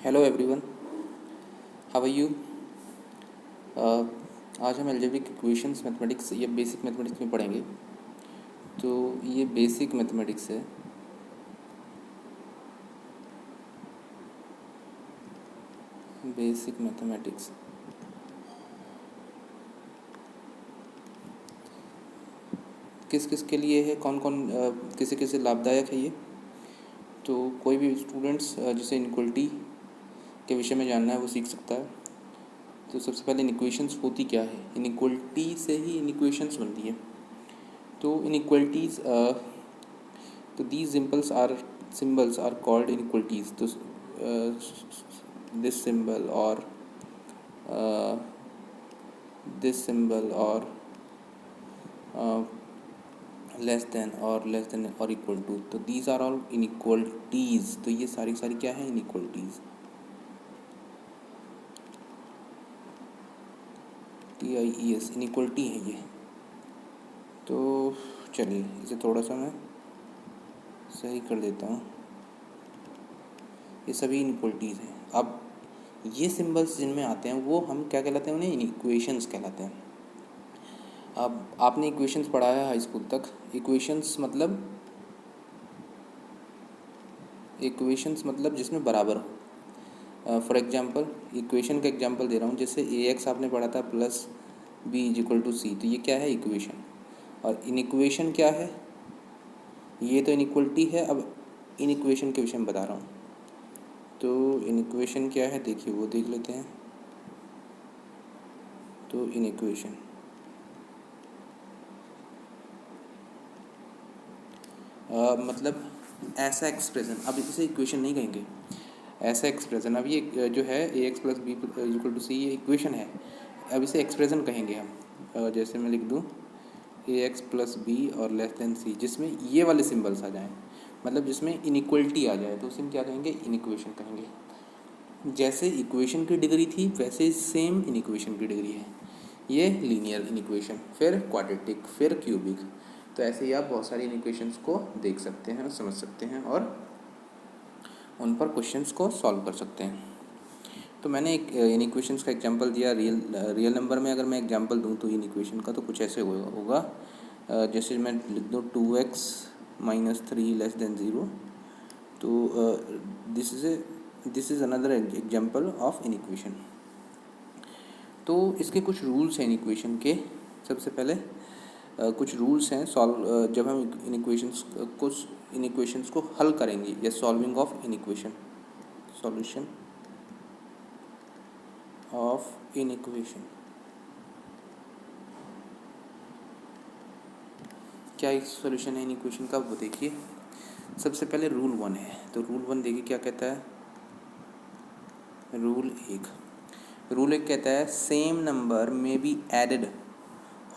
Hello everyone, how are you. आज हम algebraic equations mathematics या बेसिक मैथमेटिक्स में पढ़ेंगे। तो ये बेसिक मैथमेटिक्स है। बेसिक मैथमेटिक्स किस किस के लिए है, कौन कौन किसे किसे लाभदायक है ये। तो कोई भी स्टूडेंट्स जिसे इनइक्वलिटी के विषय में जानना है वो सीख सकता है। तो सबसे पहले इनइक्वेशंस होती क्या है। इनइक्वलिटी से ही इनइक्वेशंस बनती है। तो इनइक्वलिटीज़ तो these symbols are called inequalities. तो this symbol or uh, this symbol or less than or equal to, तो these are all inequalities। तो ये सारी सारी क्या है, inequalities। TIES inequality है ये। तो चलिए इसे थोड़ा सा मैं सही कर देता हूँ। ये सभी इनइक्वलिटीज़ हैं। अब ये सिंबल्स जिनमें आते हैं वो हम क्या कहलाते हैं, उन्हें इक्वेशंस कहलाते हैं। अब आपने इक्वेशंस पढ़ा है हाई स्कूल तक। इक्वेशंस मतलब जिसमें बराबर हो। फॉर एग्जांपल इक्वेशन का एग्जांपल दे रहा हूँ, जैसे AX आपने पढ़ा था plus B is equal to C। तो ये क्या है, इक्वेशन। और इनइक्वेशन क्या है, ये तो इनइक्वलिटी है। अब इनइक्वेशन के विषय में बता रहा हूँ। तो इनइक्वेशन क्या है देखिए, वो देख लेते हैं। तो इनइक्वेशन मतलब ऐसा एक्सप्रेशन, अब इसे इक्वेशन नहीं कहेंगे, ऐसा एक्सप्रेशन। अब ये जो है AX plus B equal to C, ये इक्वेशन है। अब इसे एक्सप्रेशन कहेंगे हम। जैसे मैं लिख दूँ AX प्लस B और लेस देन C, जिसमें ये वाले सिंबल्स आ जाएं, मतलब जिसमें इनइक्वलिटी आ जाए, तो उसे हम क्या कहेंगे, इनइक्वेशन कहेंगे। जैसे इक्वेशन की डिग्री थी वैसे सेम इनइक्वेशन की डिग्री है। ये लीनियर इनइक्वेशन, फिर क्वाड्रेटिक, फिर क्यूबिक। तो ऐसे ही आप बहुत सारी इनइक्वेशंस को देख सकते हैं, समझ सकते हैं और उन पर क्वेश्चंस को सॉल्व कर सकते हैं। तो मैंने एक इनइक्वेशंस का एग्जांपल दिया। रियल नंबर में अगर मैं एग्जांपल दूं तो इनइक्वेशन का, तो कुछ ऐसे होगा। जैसे मैं लिख दूँ 2x माइनस 3 लेस देन 0। तो this is another example of inequation. तो इसके कुछ रूल्स हैं इनइक्वेशन के। सबसे पहले कुछ रूल्स हैं जब हम इनइक्वेशंस को हल करेंगे, या solving of inequation, solution of inequation. क्या एक सॉल्यूशन है इनइक्वेशन का, वो देखिए। सबसे पहले रूल 1 है। तो रूल 1 देखिए क्या कहता है। रूल 1 कहता है सेम नंबर में बी एडेड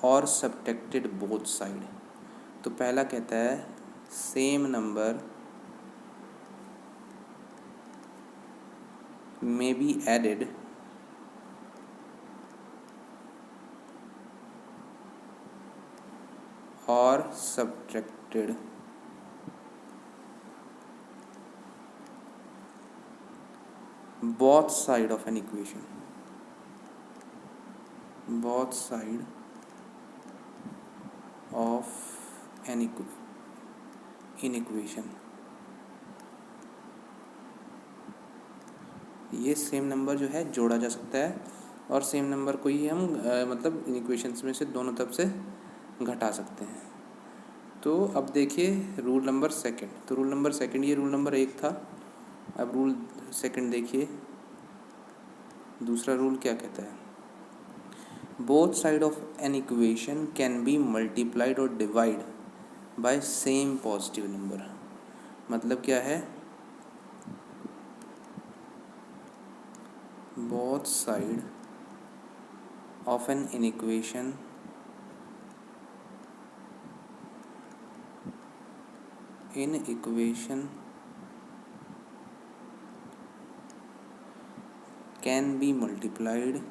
और सब्ट्रैक्टेड बोथ साइड। तो पहला कहता है सेम नंबर में बी एडेड और subtracted both side of an equation, both side of an inequation. ये सेम नंबर जो है जोड़ा जा सकता है, और सेम नंबर को ही हम मतलब इनइक्वेशंस में से दोनों तरफ से घटा सकते हैं। तो अब देखिए रूल नंबर सेकंड। तो रूल नंबर सेकंड, ये रूल नंबर 1 था। अब रूल सेकंड देखिए, दूसरा रूल क्या कहता है। Both side of an equation can be multiplied और divide by same positive number. मतलब क्या है, both side of an equation can be multiplied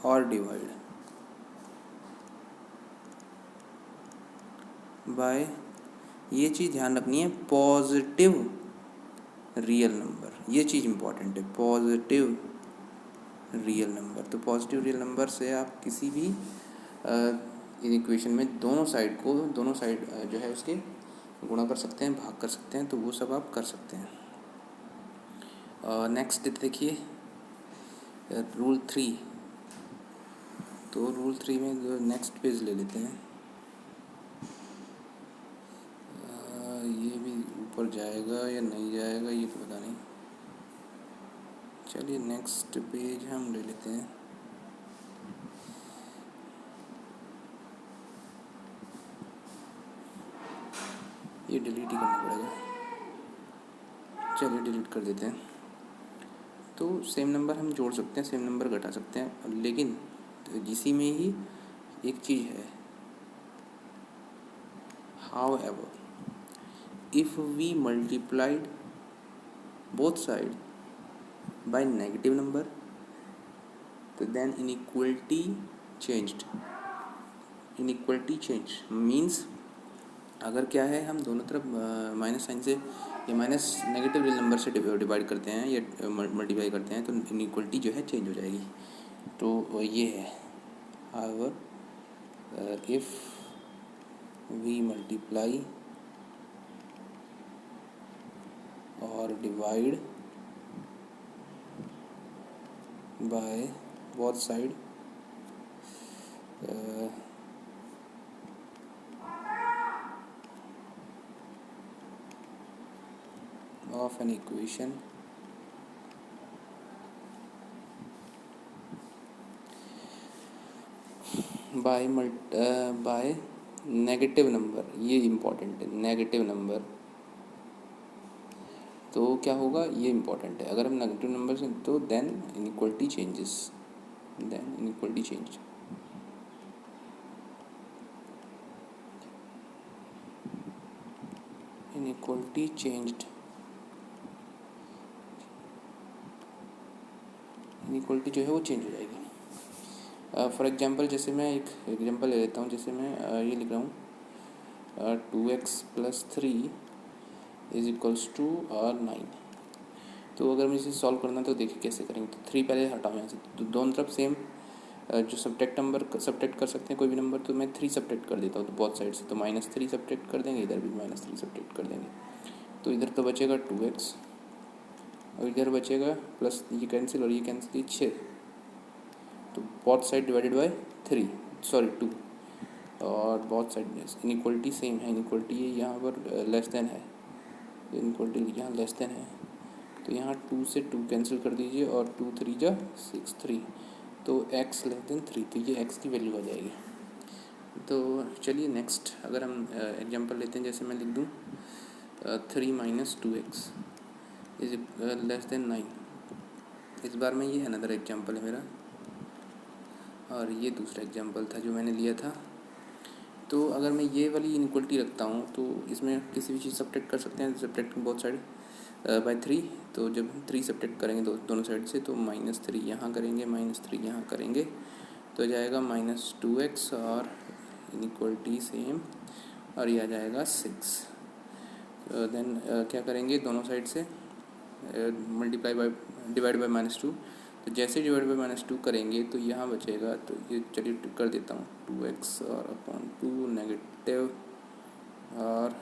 और डिवाइड बाय, ये चीज़ ध्यान रखनी है, पॉजिटिव रियल नंबर, ये चीज़ इंपॉर्टेंट है, पॉजिटिव रियल नंबर। तो पॉजिटिव रियल नंबर से आप किसी भी इक्वेशन में दोनों साइड जो है उसके गुणा कर सकते हैं, भाग कर सकते हैं, तो वो सब आप कर सकते हैं। नेक्स्ट देखिए रूल 3। तो रूल 3 में जो नेक्स्ट पेज ले लेते हैं, ये भी ऊपर जाएगा या नहीं जाएगा ये तो पता नहीं। चलिए नेक्स्ट पेज हम ले लेते हैं। ये डिलीट ही करना पड़ेगा, चलिए डिलीट कर देते हैं। तो सेम नंबर हम जोड़ सकते हैं, सेम नंबर घटा सकते हैं, लेकिन इसी में ही एक चीज़ है, however if we multiplied both sides by negative number तो then inequality changed means अगर क्या है, हम दोनों तरफ माइनस साइन से या माइनस नेगेटिव रियल नंबर से डिवाइड करते हैं या मल्टीप्लाई करते हैं, तो इनइक्वलिटी जो है चेंज हो जाएगी। तो ये है, however if we multiply or divide by both side of an equation by negative number, ये इम्पॉर्टेंट है, नेगेटिव नंबर। तो क्या होगा, ये इम्पॉर्टेंट है, अगर हम नेगेटिव नंबर से तो then inequality changes, then inequality change. Inequality changed, inequality जो है वो चेंज हो जाएगी। फॉर एग्जांपल जैसे मैं एक एग्जांपल ले लेता हूँ, जैसे मैं ये लिख रहा हूँ 2x + 3 = 9। तो अगर मुझे इसे सॉल्व करना है तो देखिए कैसे करेंगे। तो 3 पहले हटाओ यहाँ से, तो दोनों तरफ सेम जो सब्ट्रैक्ट कर सकते हैं कोई भी नंबर, तो मैं 3 सब्ट्रैक्ट कर देता हूँ तो बहुत साइड से, तो -3 सब्ट्रैक्ट कर देंगे, इधर भी -3 सब्ट्रैक्ट कर देंगे, तो इधर तो बचेगा 2x और इधर बचेगा प्लस ये कैंसिल और ये कैंसिल, 6। तो बोथ साइड डिवाइडेड बाय 2 और बोथ साइड इनइक्वलिटी सेम है, इनइक्वलिटी यहाँ पर लेस देन है, इनइक्वलिटी यहाँ लेस देन है, तो यहाँ 2 से 2 कैंसिल कर दीजिए और 2 3 जा 6 3, तो x <3, तो ये x की वैल्यू आ जाएगी। तो चलिए नेक्स्ट अगर हम एग्जांपल लेते हैं, जैसे मैं लिख दूँ 3 - 2x > 9। इस बार में ये अनदर एग्जांपल है मेरा, और ये दूसरा एग्जांपल था जो मैंने लिया था। तो अगर मैं ये वाली इनइक्वलिटी रखता हूँ तो इसमें किसी भी चीज़ सब्ट्रैक्ट कर सकते हैं, सब्ट्रैक्टिंग बोथ साइड बाय 3। तो जब हम 3 सब्ट्रैक्ट करेंगे दोनों साइड से, तो -3 यहाँ करेंगे, -3 यहाँ करेंगे, तो जाएगा -2x और इनइक्वलिटी सेम, और ये आ जाएगा 6। देन क्या करेंगे, दोनों साइड से डिवाइड बाय -2। तो जैसे डिवाइड बाय -2 करेंगे तो यहाँ बचेगा, तो ये चलिए कर देता हूँ 2x और अपॉन 2 नेगेटिव, और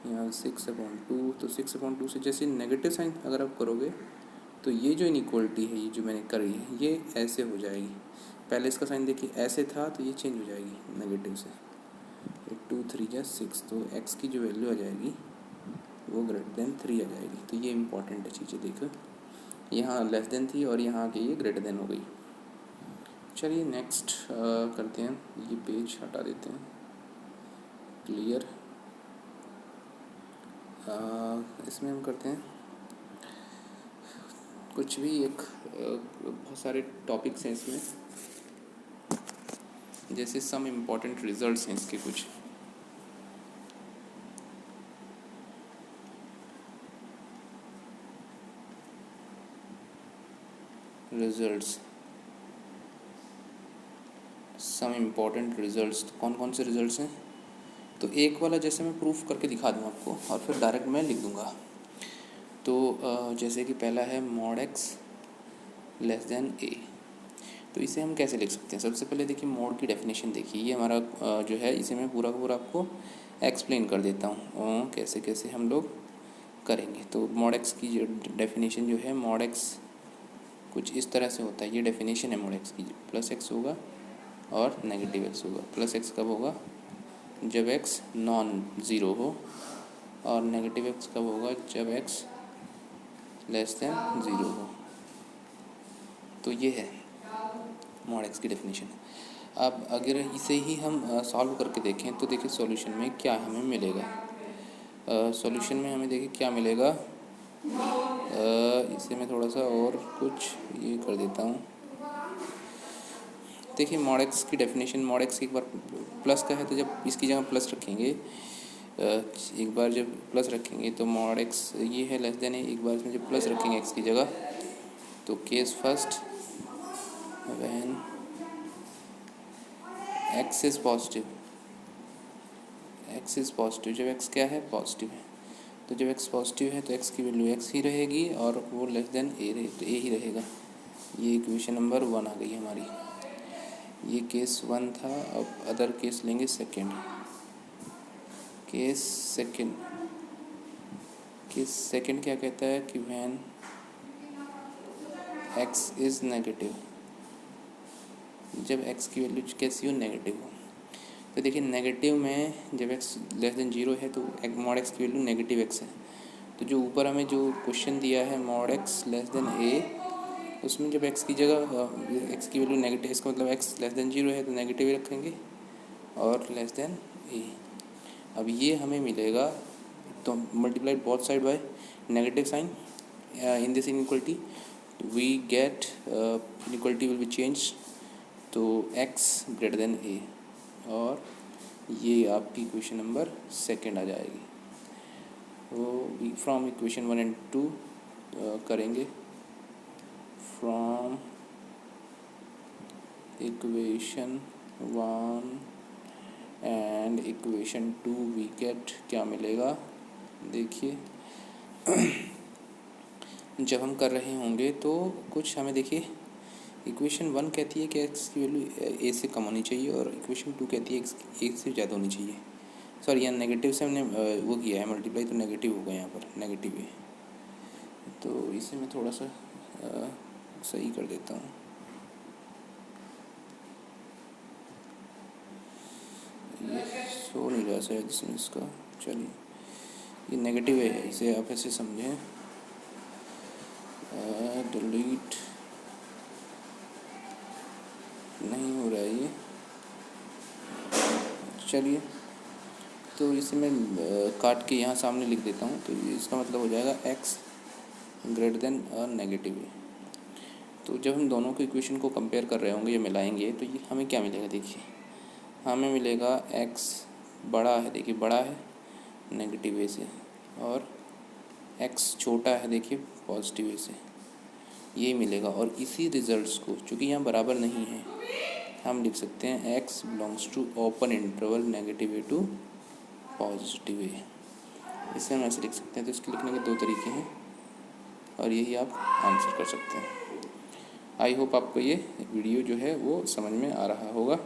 यहाँ 6/2। तो 6/2 से जैसे नेगेटिव साइन अगर आप करोगे तो ये जो इनइक्वलिटी है, ये जो मैंने करी है, ये ऐसे हो जाएगी। पहले इसका साइन देखिए ऐसे था, तो ये चेंज हो जाएगी नेगेटिव से, 2 3 जा 6, तो x की जो वैल्यू आ जाएगी वो >3 आ जाएगी। तो ये इंपॉर्टेंट है चीज़ें, देखो यहाँ लेस देन थी और यहाँ आके ये > हो गई। चलिए नेक्स्ट करते हैं, ये पेज हटा देते हैं, क्लियर। इसमें हम करते हैं कुछ भी एक बहुत सारे टॉपिक्स हैं इसमें, जैसे सम इम्पॉर्टेंट रिजल्ट्स हैं इसके कुछ। रिजल्ट्स, सम इम्पॉर्टेंट रिजल्ट्स, तो कौन कौन से रिजल्ट्स हैं? तो एक वाला जैसे मैं प्रूफ करके दिखा दूँ आपको और फिर डायरेक्ट मैं लिख दूँगा। तो जैसे कि पहला है मॉड एक्स लेस देन ए, तो इसे हम कैसे लिख सकते हैं। सबसे पहले देखिए मॉड की डेफिनेशन देखिए, ये हमारा जो है इसे मैं पूरा का पूरा आपको एक्सप्लेन कर देता हूँ कैसे कैसे हम लोग करेंगे। तो मॉड एक्स की जो डेफिनेशन जो है, मॉड एक्स कुछ इस तरह से होता है, ये डेफिनेशन है मॉड एक्स की। प्लस एक्स होगा और नेगेटिव एक्स होगा। प्लस एक्स कब होगा, जब एक्स नॉन ज़ीरो हो, और नेगेटिव एक्स कब होगा, जब एक्स लेस देन ज़ीरो हो। तो ये है मॉड एक्स की डेफिनेशन। अब अगर इसे ही हम सॉल्व करके देखें तो देखिए सॉल्यूशन में क्या हमें मिलेगा। सॉल्यूशन में हमें देखिए क्या मिलेगा। इसे मैं थोड़ा सा और कुछ ये कर देता हूँ। देखिए मॉड एक्स की डेफिनेशन, मॉड एक्स एक बार प्लस का है तो जब इसकी जगह प्लस रखेंगे, एक बार जब प्लस रखेंगे तो मॉड एक्स ये है लेस देन है, एक बार इसमें जब प्लस रखेंगे एक्स की जगह, तो case first when x is positive, x is positive, जब एक्स क्या है, पॉजिटिव है। तो जब एक्स पॉजिटिव है तो एक्स की वैल्यू एक्स ही रहेगी और वो लेस देन ए रहे तो ए ही रहेगा। ये इक्वेशन नंबर 1 आ गई हमारी। ये केस 1 था। अब अदर केस लेंगे सेकंड। केस सेकंड क्या कहता है कि व्हेन एक्स इज़ नेगेटिव, जब एक्स की वैल्यू कैसी हो, नेगेटिव हो। तो देखिए नेगेटिव में जब एक्स लेस देन जीरो है तो मॉड एक्स की वैल्यू नेगेटिव एक्स है। तो जो ऊपर हमें जो क्वेश्चन दिया है मॉड एक्स लेस देन ए, उसमें जब एक्स की जगह एक्स की वैल्यू नेगेटिव, इसका मतलब एक्स लेस देन जीरो है तो नेगेटिव ही रखेंगे और लेस देन ए। अब ये हमें मिलेगा, तो multiplied both side by negative sign in this inequality, we get inequality will be change तो एक्स ग्रेटर देन ए, और ये आपकी इक्वेशन नंबर सेकंड आ जाएगी। तो फ्रॉम इक्वेशन 1 एंड 2 करेंगे। From equation 1 and equation 2 we get, क्या मिलेगा देखिए। जब हम कर रहे होंगे तो कुछ हमें देखिए, इक्वेशन 1 कहती है कि एक्स की वैल्यू ए से कम होनी चाहिए और इक्वेशन 2 कहती है एक्स ए से ज़्यादा होनी चाहिए। सॉरी यहाँ नेगेटिव से हमने वो किया है मल्टीप्लाई, तो नेगेटिव होगा यहाँ पर, नेगेटिव है। तो इसे मैं थोड़ा सा सही कर देता हूँ। ये सो नहीं रहा शायद इसमें इसका, चलिए ये नेगेटिव है, इसे आप ऐसे समझें। डिलीट नहीं हो रहा है ये, चलिए तो इसे मैं काट के यहाँ सामने लिख देता हूँ। तो इसका मतलब हो जाएगा एक्स ग्रेटर देन नेगेटिव है। तो जब हम दोनों के इक्वेशन को कंपेयर कर रहे होंगे या मिलाएंगे तो ये हमें क्या मिलेगा देखिए, हमें मिलेगा एक्स बड़ा है, देखिए बड़ा है नेगेटिव वे से, और एक्स छोटा है देखिए पॉजिटिव वे से, ये मिलेगा। और इसी रिजल्ट्स को चूँकि यहाँ बराबर नहीं है, हम लिख सकते हैं x belongs to open interval negative a to positive a. इसे हम ऐसे लिख सकते हैं। तो इसके लिखने के दो तरीके हैं और यही आप आंसर कर सकते हैं। आई होप आपको ये वीडियो जो है वो समझ में आ रहा होगा।